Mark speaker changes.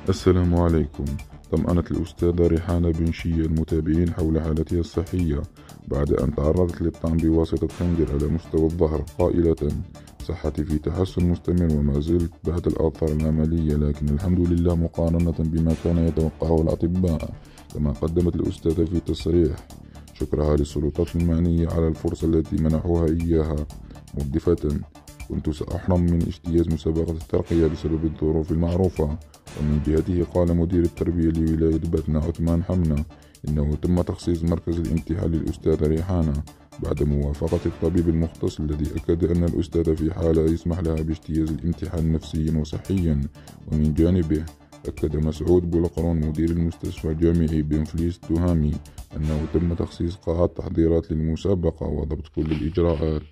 Speaker 1: السلام عليكم. طمأنت الأستاذة ريحانة بنشية المتابعين حول حالتها الصحية بعد أن تعرضت للطعن بواسطة خنجر على مستوى الظهر، قائلة: صحتي في تحسن مستمر وما زلت بعد الآثار العملية، لكن الحمد لله مقارنة بما كان يتوقعه الأطباء. كما قدمت الأستاذة في تصريح شكرها للسلطات المعنية على الفرصة التي منحوها إياها، مردفة: كنت سأحرم من اجتياز مسابقة الترقية بسبب الظروف المعروفة. ومن جهته قال مدير التربية لولاية باتنا عثمان حمنة إنه تم تخصيص مركز الامتحان للأستاذة ريحانة بعد موافقة الطبيب المختص، الذي أكد أن الأستاذة في حالة يسمح لها باجتياز الامتحان نفسيا وصحيا. ومن جانبه أكد مسعود بولقرون مدير المستشفى الجامعي بنفليس التهامي أنه تم تخصيص قاعة تحضيرات للمسابقة وضبط كل الإجراءات.